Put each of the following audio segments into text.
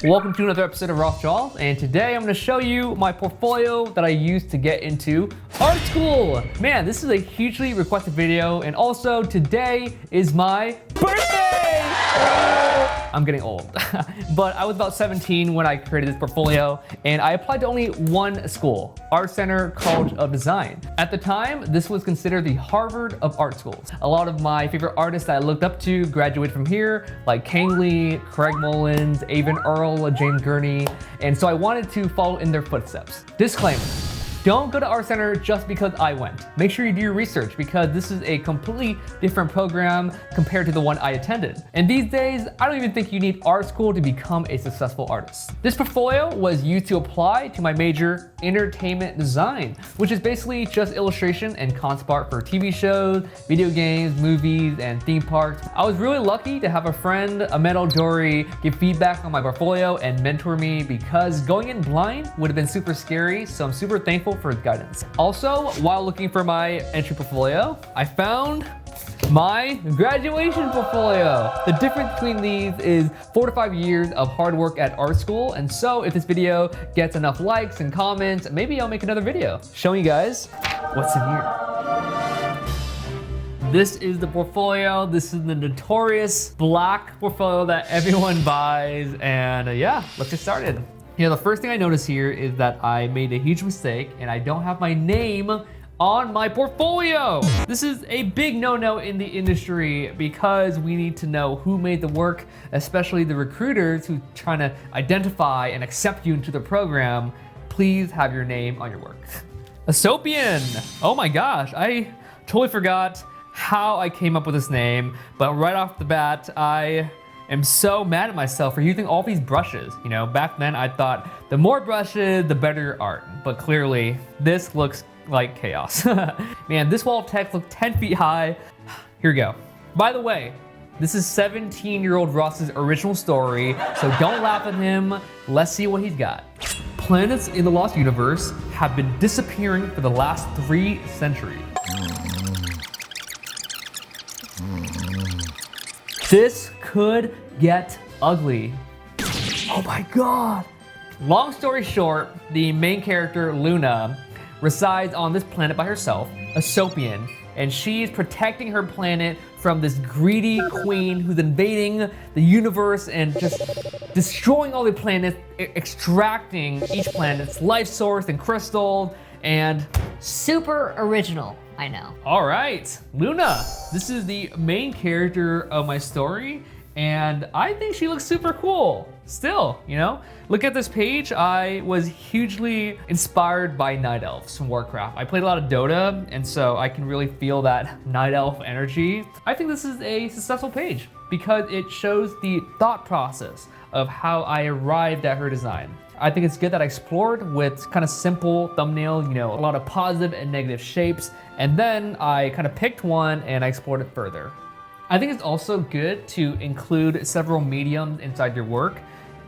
Welcome to another episode of RossDraws, and today I'm going to show you my portfolio that I used to get into art school. Man, this is a hugely requested video, and also today is my birthday! I'm getting old. But I was about 17 when I created this portfolio, and I applied to only one school, Art Center College of Design. At the time, this was considered the Harvard of art schools. A lot of my favorite artists that I looked up to graduated from here, like Kang Lee, Craig Mullins, Avon Earl, James Gurney, and so I wanted to follow in their footsteps. Disclaimer. Don't go to Art Center just because I went. Make sure you do your research because this is a completely different program compared to the one I attended. And these days, I don't even think you need art school to become a successful artist. This portfolio was used to apply to my major, entertainment design, which is basically just illustration and concept art for TV shows, video games, movies, and theme parks. I was really lucky to have a friend, Ahmed Dory, give feedback on my portfolio and mentor me because going in blind would have been super scary, so I'm super thankful for his guidance. Also, while looking for my entry portfolio, I found my graduation portfolio. The difference between these is 4 to 5 years of hard work at art school, and so if this video gets enough likes and comments, maybe I'll make another video showing you guys what's in here. This is the portfolio. This is the notorious black portfolio that everyone buys, and yeah, let's get started. You know, the first thing I notice here is that I made a huge mistake and I don't have my name on my portfolio. This is a big no-no in the industry because we need to know who made the work, especially the recruiters who are trying to identify and accept you into the program. Please have your name on your work. Asopian. Oh my gosh, I totally forgot how I came up with this name, but right off the bat, I am so mad at myself for using all these brushes. You know, back then I thought the more brushes, the better your art. But clearly, this looks like chaos. Man, this wall of text looks 10 feet high. Here we go. By the way, this is 17-year-old Ross's original story, so don't laugh at him. Let's see what he's got. Planets in the lost universe have been disappearing for the last 3 centuries. This could get ugly. Oh my God. Long story short, the main character, Luna, resides on this planet by herself, Asopian, and she's protecting her planet from this greedy queen who's invading the universe and just destroying all the planets, extracting each planet's life source and crystals, and super original, I know. All right, Luna. This is the main character of my story, and I think she looks super cool. Still, you know? Look at this page. I was hugely inspired by Night Elves from Warcraft. I played a lot of Dota, and so I can really feel that Night Elf energy. I think this is a successful page because it shows the thought process of how I arrived at her design. I think it's good that I explored with kind of simple thumbnail, you know, a lot of positive and negative shapes, and then I kind of picked one and I explored it further. I think it's also good to include several mediums inside your work.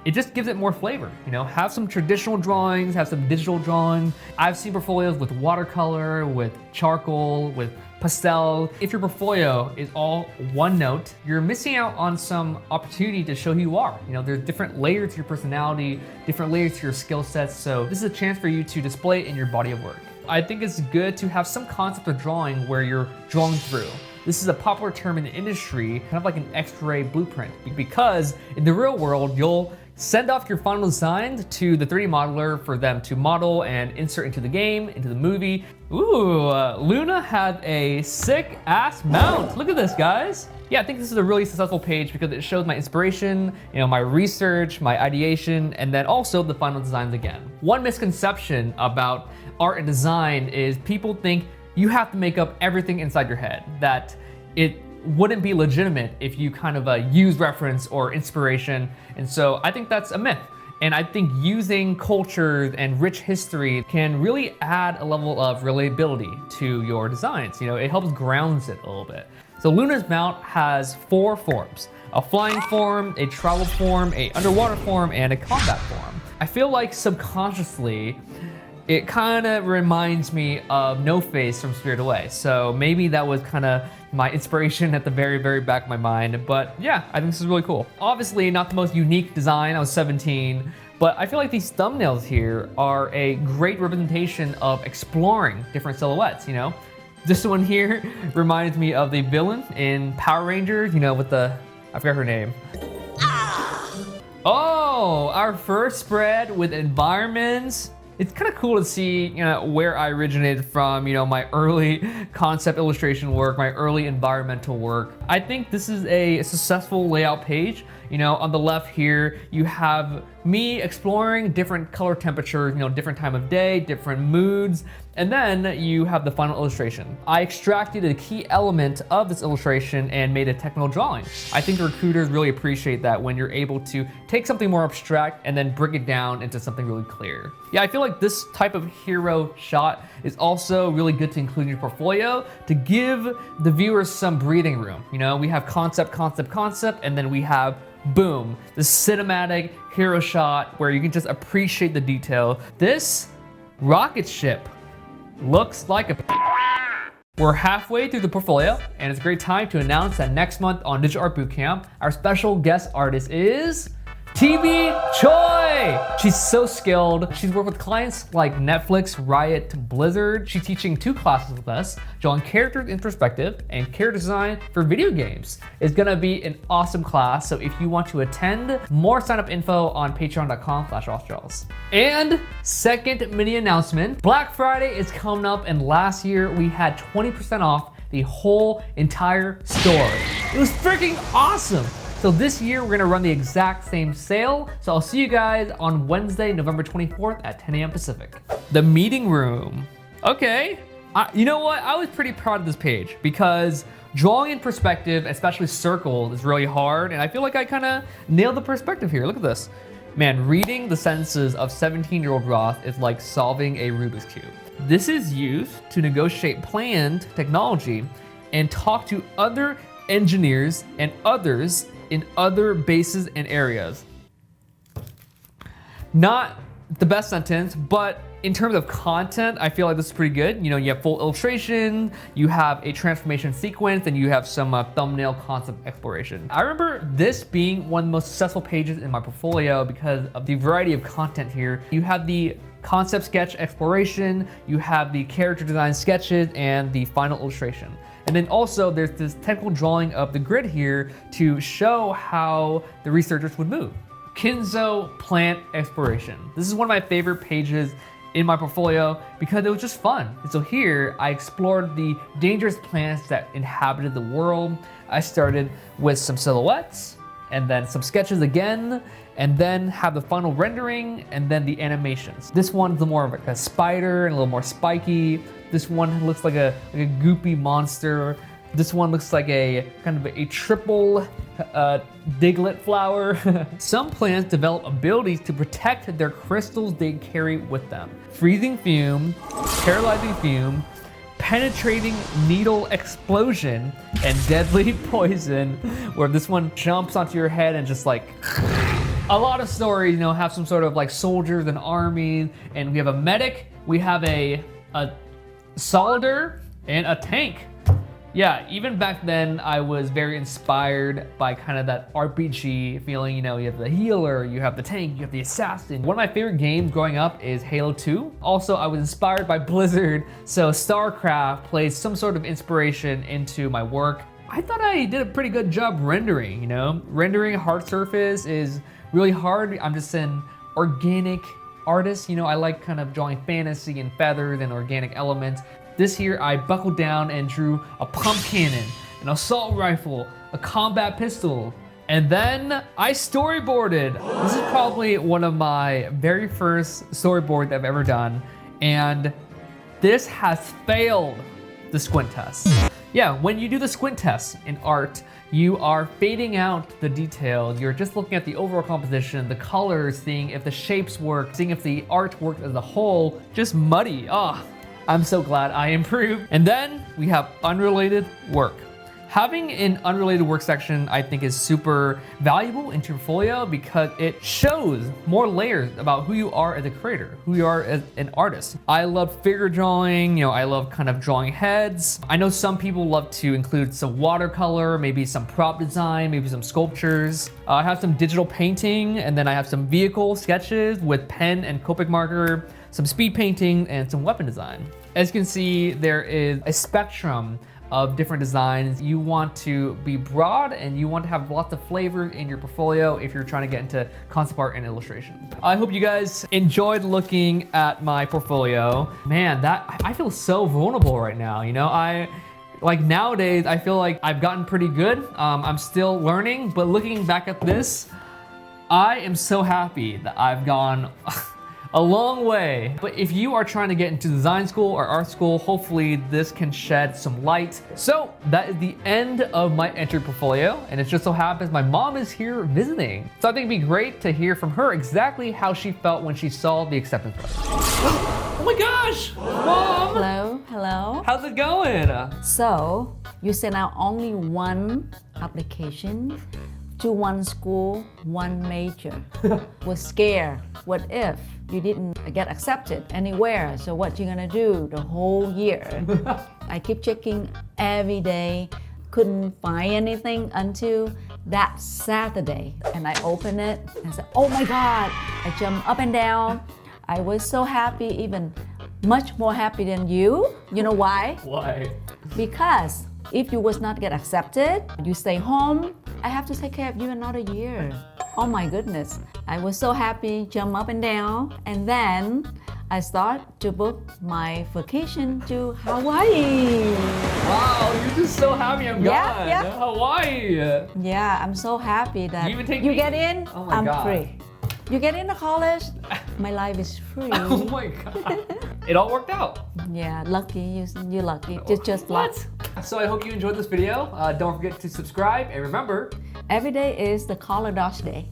It just gives it more flavor, you know, have some traditional drawings, have some digital drawings. I've seen portfolios with watercolor, with charcoal, with pastel. If your portfolio is all one note, you're missing out on some opportunity to show who you are. You know, there's different layers to your personality, different layers to your skill sets. So this is a chance for you to display it in your body of work. I think it's good to have some concept of drawing where you're drawing through. This is a popular term in the industry, kind of like an X-ray blueprint, because in the real world, you'll send off your final designs to the 3D modeler for them to model and insert into the game, into the movie. Ooh, Luna has a sick ass mount. Look at this, guys. Yeah, I think this is a really successful page because it shows my inspiration, you know, my research, my ideation, and then also the final designs again. One misconception about art and design is people think you have to make up everything inside your head, that it wouldn't be legitimate if you kind of use reference or inspiration. And so I think that's a myth. And I think using cultures and rich history can really add a level of relatability to your designs. You know, it helps grounds it a little bit. So Luna's mount has 4 forms: a flying form, a travel form, a underwater form, and a combat form. I feel like subconsciously, it kind of reminds me of No Face from Spirited Away. So maybe that was kind of my inspiration at the very, very back of my mind. But yeah, I think this is really cool. Obviously not the most unique design, I was 17, but I feel like these thumbnails here are a great representation of exploring different silhouettes, you know? This one here reminds me of the villain in Power Rangers, you know, with the, I forgot her name. Oh, our first spread with environments. It's kind of cool to see, you know, where I originated from, you know, my early concept illustration work, my early environmental work. I think this is a successful layout page. You know, on the left here, you have me exploring different color temperatures, you know, different time of day, different moods, and then you have the final illustration. I extracted a key element of this illustration and made a technical drawing. I think recruiters really appreciate that when you're able to take something more abstract and then break it down into something really clear. Yeah, I feel like this type of hero shot is also really good to include in your portfolio to give the viewers some breathing room. You know, we have concept, concept, concept, and then we have boom, the cinematic hero shot where you can just appreciate the detail. This rocket ship looks like a... We're halfway through the portfolio, and it's a great time to announce that next month on Digital Art Bootcamp, our special guest artist is TV Choi. She's so skilled. She's worked with clients like Netflix, Riot, Blizzard. She's teaching 2 classes with us, drawing characters in perspective and character design for video games. It's gonna be an awesome class, so if you want to attend, more sign up info on patreon.com/RossDraws. And second mini announcement, Black Friday is coming up, and last year we had 20% off the whole entire store. It was freaking awesome. So this year we're gonna run the exact same sale. So I'll see you guys on Wednesday, November 24th at 10 a.m. Pacific. The meeting room. Okay, you know what? I was pretty proud of this page because drawing in perspective, especially circled, is really hard. And I feel like I kind of nailed the perspective here. Look at this. Man, reading the sentences of 17-year-old Ross is like solving a Rubik's Cube. This is used to negotiate planned technology and talk to other engineers and others in other bases and areas. Not the best sentence, but in terms of content, I feel like this is pretty good. You know, you have full illustration, you have a transformation sequence, and you have some thumbnail concept exploration. I remember this being one of the most successful pages in my portfolio because of the variety of content here. You have the concept sketch exploration, you have the character design sketches, and the final illustration. And then also there's this technical drawing of the grid here to show how the researchers would move. Kinzo plant exploration. This is one of my favorite pages in my portfolio because it was just fun. And so here I explored the dangerous plants that inhabited the world. I started with some silhouettes and then some sketches again, and then have the final rendering and then the animations. This one's more of like a spider and a little more spiky. This one looks like a goopy monster. This one looks like a kind of a triple diglet flower. Some plants develop abilities to protect their crystals they carry with them. Freezing fume, paralyzing fume, penetrating needle explosion, and deadly poison, where this one jumps onto your head and just like... A lot of stories, you know, have some sort of like soldiers and armies, and we have a medic, we have a solider, and a tank. Yeah, even back then, I was very inspired by kind of that RPG feeling. You know, you have the healer, you have the tank, you have the assassin. One of my favorite games growing up is Halo 2. Also, I was inspired by Blizzard, so StarCraft plays some sort of inspiration into my work. I thought I did a pretty good job rendering, you know? Rendering a hard surface is really hard. I'm just an organic artist, you know, I like kind of drawing fantasy and feathers and organic elements. This here, I buckled down and drew a pump cannon, an assault rifle, a combat pistol, and then I storyboarded. This is probably one of my very first storyboards I've ever done, and this has failed the squint test. Yeah, when you do the squint test in art, you are fading out the details. You're just looking at the overall composition, the colors, seeing if the shapes work, seeing if the art worked as a whole, just muddy. I'm so glad I improved. And then we have unrelated work. Having an unrelated work section, I think, is super valuable into your portfolio because it shows more layers about who you are as a creator, who you are as an artist. I love figure drawing, you know, I love kind of drawing heads. I know some people love to include some watercolor, maybe some prop design, maybe some sculptures. I have some digital painting, and then I have some vehicle sketches with pen and Copic marker, some speed painting, and some weapon design. As you can see, there is a spectrum of different designs. You want to be broad and you want to have lots of flavor in your portfolio if you're trying to get into concept art and illustration. I hope you guys enjoyed looking at my portfolio. Man, I feel so vulnerable right now, you know? Like nowadays, I feel like I've gotten pretty good. I'm still learning, but looking back at this, I am so happy that I've gone a long way. But if you are trying to get into design school or art school, hopefully this can shed some light. So that is the end of my entry portfolio, and it just so happens my mom is here visiting. So I think it'd be great to hear from her exactly how she felt when she saw the acceptance letter. Oh my gosh, Mom! Hello, hello. How's it going? So, you sent out only one application to one school, one major. Was scared. What if you didn't get accepted anywhere? So what you gonna do the whole year? I keep checking every day, couldn't find anything until that Saturday. And I opened it and said, oh my God, I jumped up and down. I was so happy, even much more happy than you. You know why? Why? Because if you was not get accepted, you stay home, I have to take care of you another year. Oh my goodness. I was so happy, jump up and down. And then I start to book my vacation to Hawaii. Wow, you're just so happy I'm gone. Yeah. Hawaii. Yeah, I'm so happy that You even take you me? get in, Oh my I'm God. free. You get into college, my life is free. Oh my God. It all worked out. Yeah, lucky, you're lucky. Just luck. What? So I hope you enjoyed this video. Don't forget to subscribe, and remember, Every day is the color dodge day.